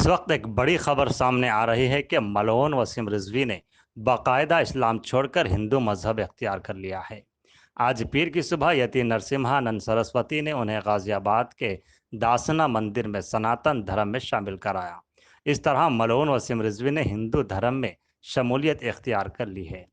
इस वक्त एक बड़ी खबर सामने आ रही है कि मलओन वसीम रिजवी ने बाकायदा इस्लाम छोड़कर हिंदू मजहब इख्तियार कर लिया है। आज पीर की सुबह यति नरसिम्हानंद सरस्वती ने उन्हें गाजियाबाद के दासना मंदिर में सनातन धर्म में शामिल कराया। इस तरह मलओन वसीम रिजवी ने हिंदू धर्म में शमूलियत इख्तियार कर ली है।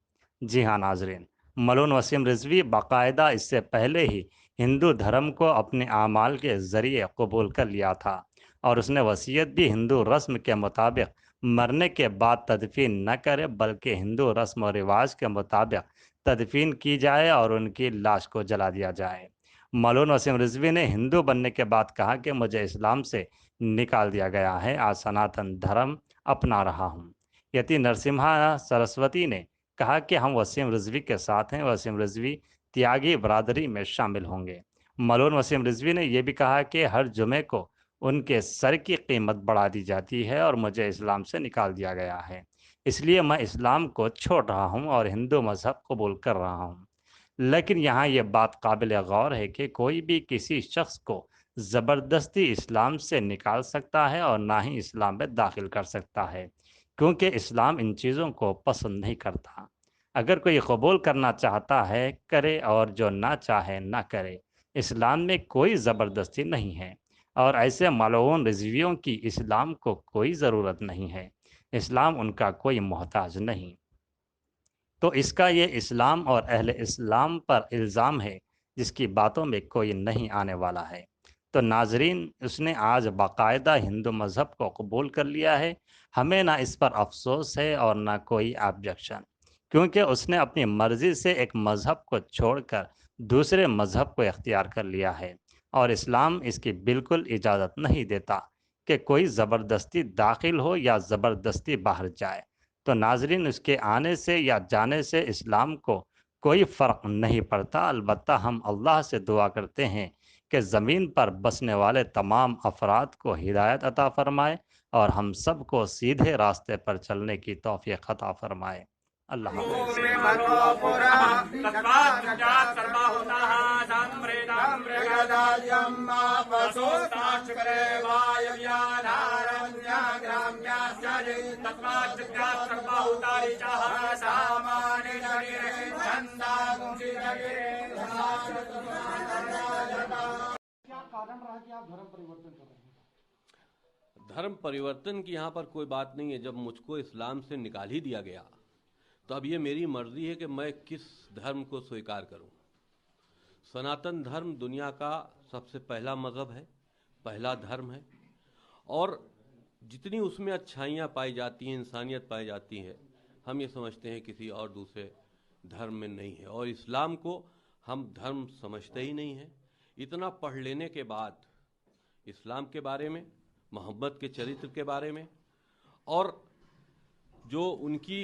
जी हाँ नाजरीन, मलओन वसीम रिजवी बाकायदा इससे पहले ही हिंदू धर्म को अपने आमाल के ज़रिए कबूल कर लिया था और उसने वसीयत भी हिंदू रस्म के मुताबिक मरने के बाद तदफीन न करे, बल्कि हिंदू रस्म और रिवाज के मुताबिक तदफीन की जाए और उनकी लाश को जला दिया जाए। मौलून वसीम रिजवी ने हिंदू बनने के बाद कहा कि मुझे इस्लाम से निकाल दिया गया है, आज सनातन धर्म अपना रहा हूँ। यति नरसिम्हा सरस्वती ने कहा कि हम वसीम रिजवी के साथ हैं, वसीम रिजवी त्यागी बरादरी में शामिल होंगे। मौलून वसीम रिजवी ने यह भी कहा कि हर जुमे को उनके सर की कीमत बढ़ा दी जाती है और मुझे इस्लाम से निकाल दिया गया है, इसलिए मैं इस्लाम को छोड़ रहा हूं और हिंदू मज़हब कबूल कर रहा हूं। लेकिन यहाँ ये बात काबिल गौर है कि कोई भी किसी शख्स को ज़बरदस्ती इस्लाम से निकाल सकता है और ना ही इस्लाम में दाखिल कर सकता है, क्योंकि इस्लाम इन चीज़ों को पसंद नहीं करता। अगर कोई कबूल करना चाहता है करे और जो ना चाहे ना करे। इस्लाम में कोई ज़बरदस्ती नहीं है और ऐसे मलऊन रिजवियों की इस्लाम को कोई ज़रूरत नहीं है। इस्लाम उनका कोई मोहताज नहीं। तो इसका ये इस्लाम और अहले इस्लाम पर इल्ज़ाम है जिसकी बातों में कोई नहीं आने वाला है। तो नाजरीन, उसने आज बाकायदा हिंदू मज़हब को कबूल कर लिया है। हमें ना इस पर अफसोस है और ना कोई ऑब्जेक्शन, क्योंकि उसने अपनी मर्ज़ी से एक मज़हब को छोड़कर दूसरे मज़हब को इख्तियार कर लिया है और इस्लाम इसकी बिल्कुल इजाज़त नहीं देता कि कोई ज़बरदस्ती दाखिल हो या ज़बरदस्ती बाहर जाए। तो नाजरीन, उसके आने से या जाने से इस्लाम को कोई फ़र्क नहीं पड़ता। अलबत्ता हम अल्लाह से दुआ करते हैं कि ज़मीन पर बसने वाले तमाम अफराद को हिदायत अता फ़रमाए और हम सब को सीधे रास्ते पर चलने की तौफ़ीक़ अता फ़रमाए। अल्लाह हाफ़िज़। क्या कारण रहा कि आप धर्म परिवर्तन कर रहे हैं? धर्म परिवर्तन की यहाँ पर कोई बात नहीं है। जब मुझको इस्लाम से निकाल ही दिया गया तो अब ये मेरी मर्जी है कि मैं किस धर्म को स्वीकार करूं। सनातन धर्म दुनिया का सबसे पहला मज़हब है, पहला धर्म है और जितनी उसमें अच्छाइयाँ पाई जाती हैं, इंसानियत पाई जाती है, हम ये समझते हैं किसी और दूसरे धर्म में नहीं है। और इस्लाम को हम धर्म समझते ही नहीं हैं। इतना पढ़ लेने के बाद इस्लाम के बारे में, मोहम्मद के चरित्र के बारे में और जो उनकी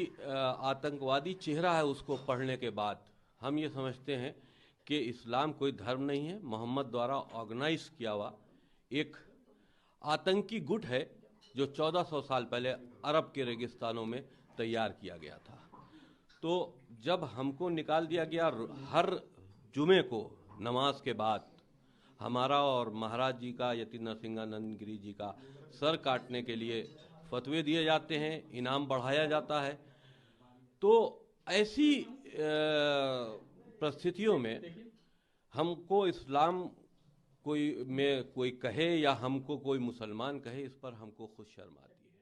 आतंकवादी चेहरा है उसको पढ़ने के बाद हम ये समझते हैं कि इस्लाम कोई धर्म नहीं है, मोहम्मद द्वारा ऑर्गेनाइज किया हुआ एक आतंकी गुट है जो 1400 साल पहले अरब के रेगिस्तानों में तैयार किया गया था। तो जब हमको निकाल दिया गया, हर जुमे को नमाज के बाद हमारा और महाराज जी का, यति नरसिंहानंद गिरी जी का सर काटने के लिए फतवे दिए जाते हैं, इनाम बढ़ाया जाता है। तो ऐसी परिस्थितियों में हमको इस्लाम कोई कहे या हमको कोई मुसलमान कहे, इस पर हमको खुद शर्म आती है।